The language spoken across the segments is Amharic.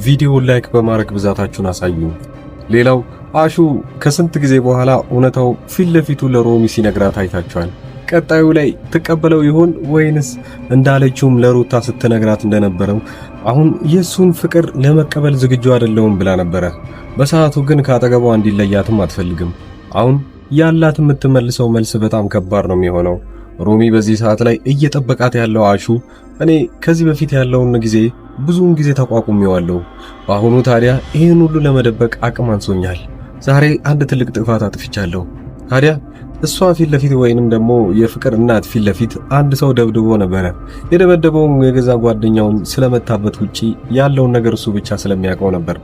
ቪዲዮ ላይክ በማድረግ ብዛታችሁን አሳዩ። ሌላው አሹ ከስንት ጊዜ በኋላ እውነታው ፊት ለፊቱ ለሮሚ ሲነግራት አይታችኋል። ቀጣዩ ላይ ትቀበለው ይሆን ወይንስ እንዳለችውም ለሩታ ስትነግራት እንደነበረው አሁን የሱን ፍቅር ለመቀበል ዝግጁ አይደለሁም ብላ ነበረ። በሰዓቱ ግን ካጠገቧ እንዲለያትም አትፈልግም። አሁን ያላት የምትመልሰው መልስ በጣም ከባድ ነው የሚሆነው። ሮሚ በዚህ ሰዓት ላይ እየጠበቃት ያለው አሹ እኔ ከዚህ በፊት ያለውን ጊዜ ብዙውን ጊዜ ተቋቁሜዋለሁ። በአሁኑ ታዲያ ይህን ሁሉ ለመደበቅ አቅም አንሶኛል። ዛሬ አንድ ትልቅ ጥፋት አጥፍቻለሁ። ታዲያ እሷ ፊት ለፊት ወይንም ደግሞ የፍቅር እናት ፊት ለፊት አንድ ሰው ደብድቦ ነበረ። የደበደበውን የገዛ ጓደኛውን ስለመታበት ውጪ ያለውን ነገር እሱ ብቻ ስለሚያውቀው ነበር።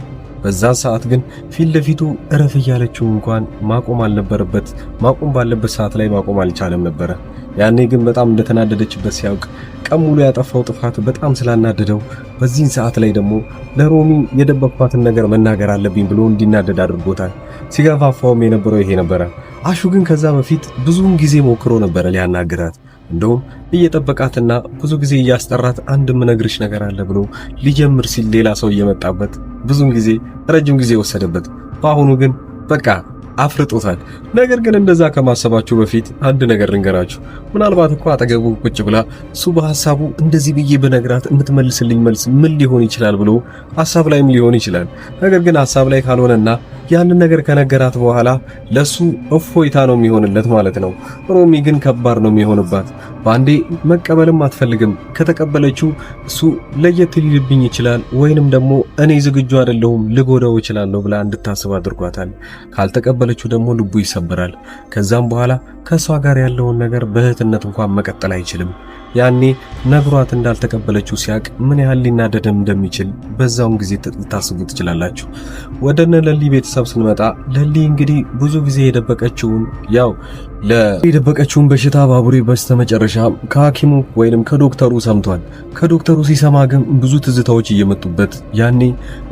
በዛ ሰዓት ግን ፊት ለፊቱ እረፍ እያለችው እንኳን ማቆም አልነበረበት። ማቆም ባለበት ሰዓት ላይ ማቆም አልቻለም ነበረ። ያኔ ግን በጣም እንደተናደደችበት ሲያውቅ ቀን ሙሉ ያጠፋው ጥፋት በጣም ስላናደደው በዚህን ሰዓት ላይ ደግሞ ለሮሚ የደበቅኳትን ነገር መናገር አለብኝ ብሎ እንዲናደድ አድርጎታል። ሲገፋፋውም የነበረው ይሄ ነበረ። አሹ ግን ከዛ በፊት ብዙውን ጊዜ ሞክሮ ነበረ ሊያናግራት። እንደውም እየጠበቃትና ብዙ ጊዜ እያስጠራት አንድ ምነግርሽ ነገር አለ ብሎ ሊጀምር ሲል ሌላ ሰው እየመጣበት ብዙውን ጊዜ ረጅም ጊዜ ወሰደበት። በአሁኑ ግን በቃ አፍርጦታል። ነገር ግን እንደዛ ከማሰባችሁ በፊት አንድ ነገር ልንገራችሁ። ምናልባት እኮ አጠገቡ ቁጭ ብላ እሱ በሐሳቡ እንደዚህ ብዬ በነግራት የምትመልስልኝ መልስ ምን ሊሆን ይችላል ብሎ ሐሳብ ላይም ሊሆን ይችላል። ነገር ግን ሐሳብ ላይ ካልሆነና ያንን ነገር ከነገራት በኋላ ለሱ እፎይታ ነው የሚሆንለት ማለት ነው። ሮሚ ግን ከባድ ነው የሚሆንባት። ባንዴ መቀበልም አትፈልግም። ከተቀበለችው እሱ ለየት ሊልብኝ ይችላል ወይንም ደግሞ እኔ ዝግጁ አይደለሁም ልጎዳው እችላለሁ ብላ እንድታስብ አድርጓታል። ካልተቀበለችው ደግሞ ልቡ ይሰበራል። ከዛም በኋላ ከሷ ጋር ያለውን ነገር በእህትነት እንኳን መቀጠል አይችልም። ያኔ ነግሯት እንዳልተቀበለችው ሲያቅ ምን ያህል ሊናደደም እንደሚችል በዛውም ጊዜ ልታስቡ ትችላላችሁ። ወደነ ለሊ ቤተሰብ ስንመጣ ለሊ እንግዲህ ብዙ ጊዜ የደበቀችውን በሽታ ባቡሬ በስተመጨረሻ ከሐኪሙ ወይንም ከዶክተሩ ሰምቷል። ከዶክተሩ ሲሰማ ግን ብዙ ትዝታዎች እየመጡበት ያኔ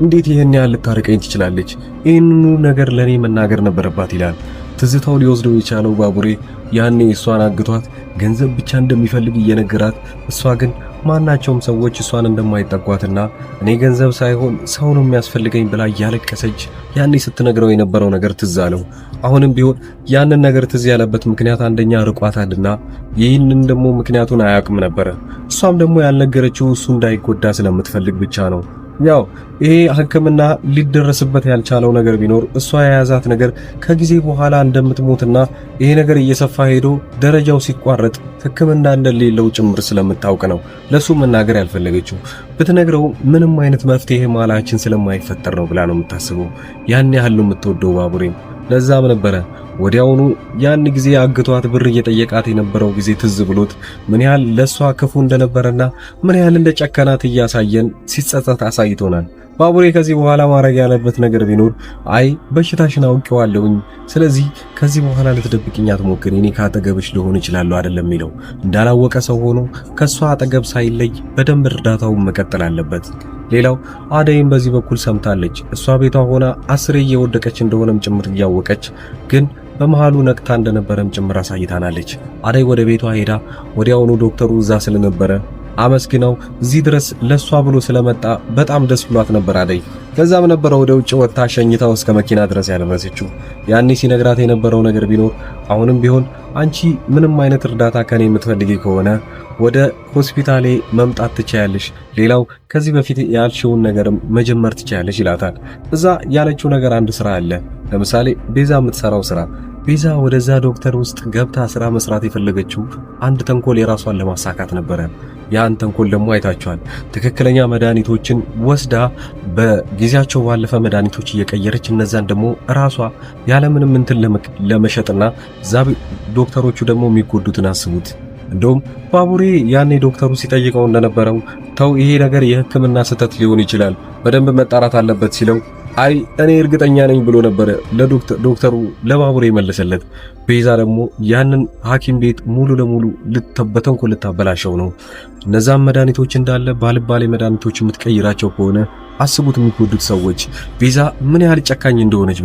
እንዴት ይሄን ያህል ልታርቀኝ ትችላለች? ይህንኑ ነገር ለኔ መናገር ነበረባት ይላል። ትዝታው ሊወስደው የቻለው ባቡሬ ያኔ እሷን አግቷት ገንዘብ ብቻ እንደሚፈልግ እየነገራት እሷ ግን ማናቸውም ሰዎች እሷን እንደማይጠጓትና እኔ ገንዘብ ሳይሆን ሰው ነው የሚያስፈልገኝ ብላ እያለቀሰች ያኔ ስትነግረው የነበረው ነገር ትዝ አለው። አሁንም ቢሆን ያንን ነገር ትዝ ያለበት ምክንያት አንደኛ ርቋታልና ይህንን ደግሞ ምክንያቱን አያውቅም ነበረ። እሷም ደግሞ ያልነገረችው እሱ እንዳይጎዳ ስለምትፈልግ ብቻ ነው። ያው ይሄ ሕክምና ሊደረስበት ያልቻለው ነገር ቢኖር እሷ የያዛት ነገር ከጊዜ በኋላ እንደምትሞትና ይሄ ነገር እየሰፋ ሄዶ ደረጃው ሲቋረጥ ሕክምና እንደሌለው ጭምር ስለምታውቅ ነው ለሱ መናገር ያልፈለገችው። ብትነግረው ምንም አይነት መፍትሄ ማላችን ስለማይፈጠር ነው ብላ ነው የምታስበው። ያን ያህል ነው የምትወደው ባቡሬን። ለዛም ነበረ ወዲያውኑ ያን ጊዜ አግቷት ብር እየጠየቃት የነበረው ጊዜ ትዝ ብሎት ምን ያህል ለሷ ክፉ እንደነበረና ምን ያህል እንደጨከናት እያሳየን ሲጸጸት አሳይቶናል። ባቡሬ ከዚህ በኋላ ማድረግ ያለበት ነገር ቢኖር አይ በሽታሽን አውቄዋለሁኝ፣ ስለዚህ ከዚህ በኋላ ልትደብቅኝ አትሞክሪ፣ እኔ ካጠገብሽ ልሆን እችላለሁ አይደለም የሚለው። እንዳላወቀ ሰው ሆኖ ከሷ አጠገብ ሳይለይ በደንብ እርዳታውን መቀጠል አለበት። ሌላው አደይም በዚህ በኩል ሰምታለች። እሷ ቤቷ ሆና አስሬ እየወደቀች እንደሆነም ጭምር እያወቀች ግን በመሃሉ ነቅታ እንደነበረም ጭምር አሳይታናለች። አደይ ወደ ቤቷ ሄዳ ወዲያውኑ ዶክተሩ እዛ ስለነበረ አመስግነው እዚህ ድረስ ለሷ ብሎ ስለመጣ በጣም ደስ ብሏት ነበር አደይ። ከዛም ነበር ወደ ውጭ ወጣ ሸኝታው እስከ መኪና ድረስ ያደረሰችው። ያኔ ሲነግራት የነበረው ነገር ቢኖር አሁንም ቢሆን አንቺ ምንም አይነት እርዳታ ከኔ የምትፈልጊ ከሆነ ወደ ሆስፒታሌ መምጣት ትችያለሽ፣ ሌላው ከዚህ በፊት ያልሽውን ነገርም መጀመር ትችያለሽ ይላታል። እዛ ያለችው ነገር አንድ ስራ አለ። ለምሳሌ ቤዛ የምትሰራው ስራ። ቤዛ ወደዛ ዶክተር ውስጥ ገብታ ስራ መስራት የፈለገችው አንድ ተንኮል የራሷን ለማሳካት ነበረ። ያን ተንኮል ደግሞ አይታችኋል። ትክክለኛ መድኃኒቶችን ወስዳ በጊዜያቸው ባለፈ መድኃኒቶች እየቀየረች እነዛን ደግሞ ራሷ ያለምንም እንትን ለመሸጥና ዛብ ዶክተሮቹ ደግሞ የሚጎዱትን አስቡት። እንደውም ባቡሬ ያኔ ዶክተሩ ሲጠይቀው እንደነበረው ተው ይሄ ነገር የሕክምና ስህተት ሊሆን ይችላል በደንብ መጣራት አለበት ሲለው አይ እኔ እርግጠኛ ነኝ ብሎ ነበር ዶክተሩ ለባቡሬ መለሰለት። ቤዛ ደግሞ ያንን ሐኪም ቤት ሙሉ ለሙሉ በተንኮል ልታበላሸው ነው። እነዛም መድኃኒቶች እንዳለ ባልባሌ መድኃኒቶች የምትቀይራቸው ከሆነ አስቡት የሚጎዱት ሰዎች ቤዛ ምን ያህል ጨካኝ እንደሆነች።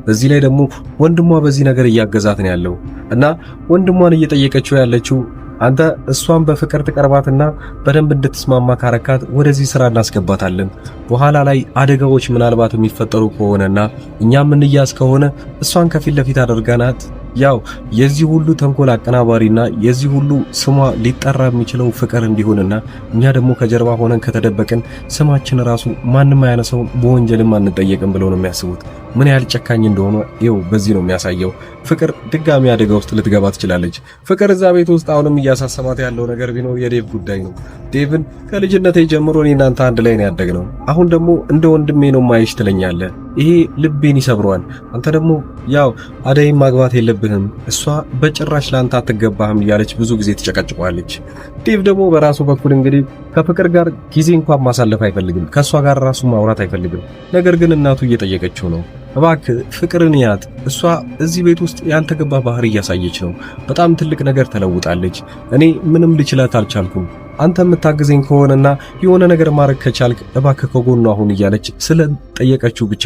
በዚህ ላይ ደግሞ ወንድሟ በዚህ ነገር እያገዛት ነው ያለው እና ወንድሟን እየጠየቀችው ያለችው አንተ እሷን በፍቅር ትቀርባትና በደንብ እንድትስማማ ካረካት ወደዚህ ስራ እናስገባታለን። በኋላ ላይ አደጋዎች ምናልባት የሚፈጠሩ ከሆነና እኛም እንያዝ ከሆነ እሷን ከፊት ለፊት አድርገናት ያው የዚህ ሁሉ ተንኮል አቀናባሪና የዚህ ሁሉ ስሟ ሊጠራ የሚችለው ፍቅር እንዲሆንና እኛ ደግሞ ከጀርባ ሆነን ከተደበቅን ስማችን ራሱ ማንም አያነሳው በወንጀልም አንጠየቅም ብለው ነው የሚያስቡት። ምን ያህል ጨካኝ እንደሆነ ይኸው በዚህ ነው የሚያሳየው። ፍቅር ድጋሚ አደጋ ውስጥ ልትገባ ትችላለች። ፍቅር እዛ ቤት ውስጥ አሁንም እያሳሰባት ያለው ነገር ቢኖር የዴቭ ጉዳይ ነው። ዴቭን ከልጅነቴ ጀምሮ እኔ እናንተ አንድ ላይ ነው ያደግነው። አሁን ደግሞ እንደ ወንድሜ ነው ማይሽ ትለኛለህ። ይሄ ልቤን ይሰብረዋል። አንተ ደግሞ ያው አደይም ማግባት የለብህም እሷ በጭራሽ ላንተ አትገባህም እያለች ብዙ ጊዜ ትጨቀጭቋለች። ዴቭ ደግሞ በራሱ በኩል እንግዲህ ከፍቅር ጋር ጊዜ እንኳን ማሳለፍ አይፈልግም። ከሷ ጋር ራሱ ማውራት አይፈልግም። ነገር ግን እናቱ እየጠየቀችው ነው። እባክህ ፍቅርን ያት እሷ እዚህ ቤት ውስጥ ያልተገባ ባህሪ እያሳየች ነው። በጣም ትልቅ ነገር ተለውጣለች። እኔ ምንም ልችላት አልቻልኩም። አንተ የምታግዘኝ ከሆነና የሆነ ነገር ማድረግ ከቻልክ እባክህ ከጎኑ አሁን እያለች ስለጠየቀችው ብቻ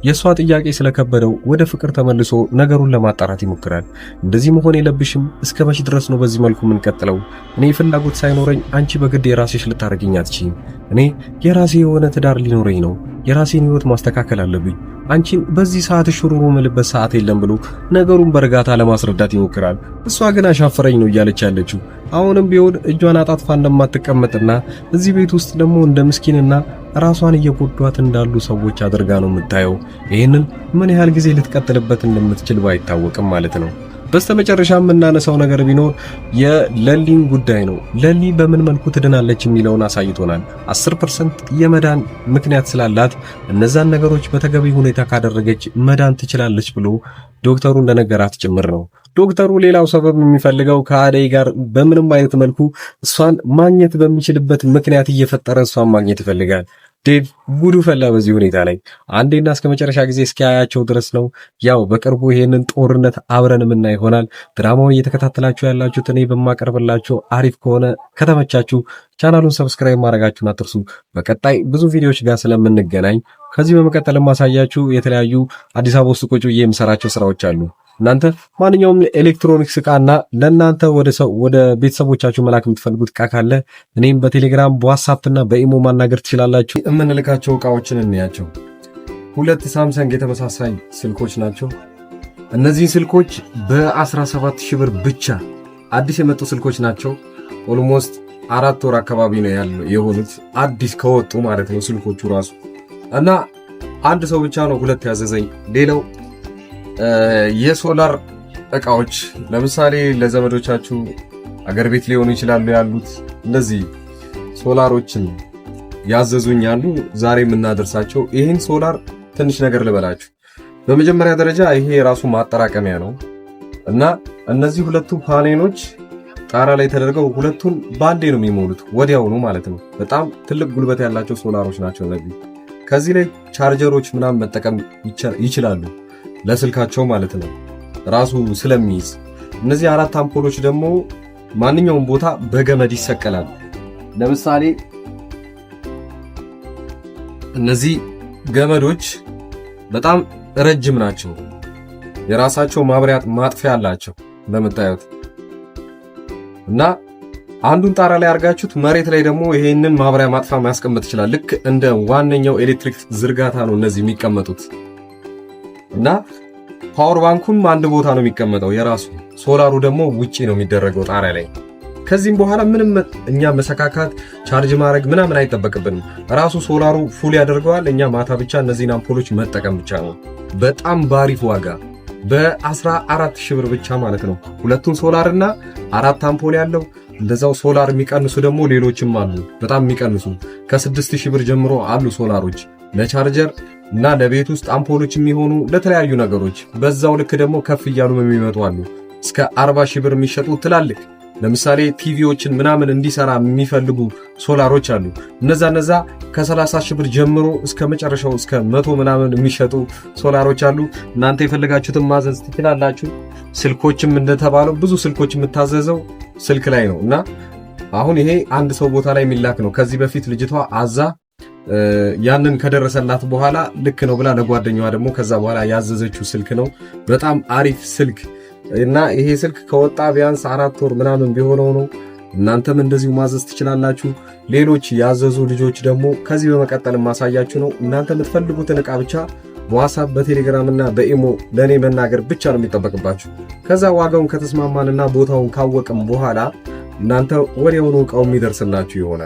የሷ ጥያቄ ስለከበደው ወደ ፍቅር ተመልሶ ነገሩን ለማጣራት ይሞክራል። እንደዚህ መሆን የለብሽም። እስከ መቼ ድረስ ነው በዚህ መልኩ የምንቀጥለው? እኔ ፍላጎት ሳይኖረኝ አንቺ በግድ የራስሽ ልታረጊኝ አትችይም። እኔ የራሴ የሆነ ትዳር ሊኖረኝ ነው። የራሴን ህይወት ማስተካከል አለብኝ። አንቺን በዚህ ሰዓት ሽሩሩ ምልበት ሰዓት የለም ብሎ ነገሩን በእርጋታ ለማስረዳት ይሞክራል። እሷ ግን አሻፈረኝ ነው እያለች ያለችው። አሁንም ቢሆን እጇን አጣጥፋ እንደማትቀመጥና እዚህ ቤት ውስጥ ደግሞ እንደ ምስኪንና ራሷን እየጎዷት እንዳሉ ሰዎች አድርጋ ነው የምታየው። ይህንን ምን ያህል ጊዜ ልትቀጥልበት እንደምትችል ባይታወቅም ማለት ነው። በስተመጨረሻ የምናነሳው ነገር ቢኖር የለሊን ጉዳይ ነው። ለሊ በምን መልኩ ትድናለች የሚለውን አሳይቶናል። 10% የመዳን ምክንያት ስላላት እነዛን ነገሮች በተገቢ ሁኔታ ካደረገች መዳን ትችላለች ብሎ ዶክተሩ እንደነገራት ጭምር ነው። ዶክተሩ ሌላው ሰበብ የሚፈልገው ከአደይ ጋር በምንም አይነት መልኩ እሷን ማግኘት በሚችልበት ምክንያት እየፈጠረ እሷን ማግኘት ይፈልጋል። ዴቭ ጉዱ ፈላ በዚህ ሁኔታ ላይ አንዴና እስከ መጨረሻ ጊዜ እስኪያያቸው ድረስ ነው። ያው በቅርቡ ይሄንን ጦርነት አብረን የምናይ ይሆናል። ድራማው እየተከታተላችሁ ያላችሁት እኔ በማቀርብላችሁ አሪፍ ከሆነ ከተመቻችሁ ቻናሉን ሰብስክራይብ ማድረጋችሁን አትርሱ። በቀጣይ ብዙ ቪዲዮዎች ጋር ስለምንገናኝ ከዚህ በመቀጠል ማሳያችሁ የተለያዩ አዲስ አበባ ውስጥ ቁጭ ብዬ የምሰራቸው ስራዎች አሉ። እናንተ ማንኛውም ኤሌክትሮኒክስ ዕቃና ለእናንተ ወደ ቤተሰቦቻችሁ መላክ የምትፈልጉት ዕቃ ካለ እኔም በቴሌግራም በዋትስአፕና በኢሞ ማናገር ትችላላችሁ። የምንልካቸው ዕቃዎችን እንያቸው። 2 ሳምሰንግ የተመሳሳይ ስልኮች ናቸው። እነዚህ ስልኮች በ17000 ብር ብቻ አዲስ የመጡ ስልኮች ናቸው። ኦልሞስት 4 ወር አካባቢ ነው የሆኑት አዲስ ከወጡ ማለት ነው ስልኮቹ ራሱ እና አንድ ሰው ብቻ ነው 2 ያዘዘኝ። ሌላው የሶላር ዕቃዎች ለምሳሌ ለዘመዶቻችሁ አገር ቤት ሊሆኑ ይችላሉ ያሉት እነዚህ ሶላሮችን ያዘዙኝ አሉ። ዛሬ የምናደርሳቸው ይሄን ሶላር ትንሽ ነገር ልበላችሁ። በመጀመሪያ ደረጃ ይሄ የራሱ ማጠራቀሚያ ነው እና እነዚህ ሁለቱ ፓኔሎች ጣራ ላይ ተደርገው ሁለቱን ባንዴ ነው የሚሞሉት ወዲያውኑ ማለት ነው። በጣም ትልቅ ጉልበት ያላቸው ሶላሮች ናቸው እነዚህ። ከዚህ ላይ ቻርጀሮች ምናምን መጠቀም ይችላሉ ለስልካቸው ማለት ነው ራሱ ስለሚይዝ። እነዚህ 4 አምፖሎች ደግሞ ማንኛውም ቦታ በገመድ ይሰቀላል። ለምሳሌ እነዚህ ገመዶች በጣም ረጅም ናቸው። የራሳቸው ማብሪያ ማጥፊያ አላቸው እንደምታዩት እና አንዱን ጣራ ላይ አርጋችሁት መሬት ላይ ደግሞ ይሄንን ማብሪያ ማጥፋ ማስቀመጥ ይችላል። ልክ እንደ ዋነኛው ኤሌክትሪክ ዝርጋታ ነው እነዚህ የሚቀመጡት እና ፓወር ባንኩም አንድ ቦታ ነው የሚቀመጠው የራሱ። ሶላሩ ደግሞ ውጪ ነው የሚደረገው ጣሪያ ላይ። ከዚህም በኋላ ምንም እኛ መሰካካት ቻርጅ ማድረግ ምናምን አይጠበቅብንም። ራሱ ሶላሩ ፉል ያደርገዋል። እኛ ማታ ብቻ እነዚህን አምፖሎች መጠቀም ብቻ ነው። በጣም ባሪፍ ዋጋ በ14000 ብር ብቻ ማለት ነው። ሁለቱን ሶላርና 4 አምፖል ያለው እንደዛው ሶላር የሚቀንሱ ደግሞ ሌሎችም አሉ። በጣም የሚቀንሱ ከ6000 ብር ጀምሮ አሉ ሶላሮች ለቻርጀር እና ለቤት ውስጥ አምፖሎች የሚሆኑ ለተለያዩ ነገሮች። በዛው ልክ ደግሞ ከፍ እያሉ የሚመጡ አሉ። እስከ 40000 ብር የሚሸጡ ትላልቅ ለምሳሌ ቲቪዎችን ምናምን እንዲሰራ የሚፈልጉ ሶላሮች አሉ። እነዛ ከ30000 ብር ጀምሮ እስከ መጨረሻው እስከ 100 ምናምን የሚሸጡ ሶላሮች አሉ። እናንተ የፈለጋችሁትን ማዘዝ ትችላላችሁ። ስልኮችም እንደተባለው ብዙ ስልኮች የምታዘዘው ስልክ ላይ ነው እና አሁን ይሄ አንድ ሰው ቦታ ላይ የሚላክ ነው። ከዚህ በፊት ልጅቷ አዛ ያንን ከደረሰላት በኋላ ልክ ነው ብላ ለጓደኛዋ ደግሞ ከዛ በኋላ ያዘዘችው ስልክ ነው። በጣም አሪፍ ስልክ እና ይሄ ስልክ ከወጣ ቢያንስ 4 ወር ምናምን ቢሆነው ነው። እናንተም እንደዚሁ ማዘዝ ትችላላችሁ። ሌሎች ያዘዙ ልጆች ደግሞ ከዚህ በመቀጠል ማሳያችሁ ነው። እናንተ የምትፈልጉትን ዕቃ ብቻ በዋትስአፕ በቴሌግራም እና በኢሞ ለኔ መናገር ብቻ ነው የሚጠበቅባችሁ። ከዛ ዋጋውን ከተስማማንና ቦታውን ካወቅም በኋላ እናንተ ወዲያውኑ ዕቃው የሚደርስላችሁ ይሆናል።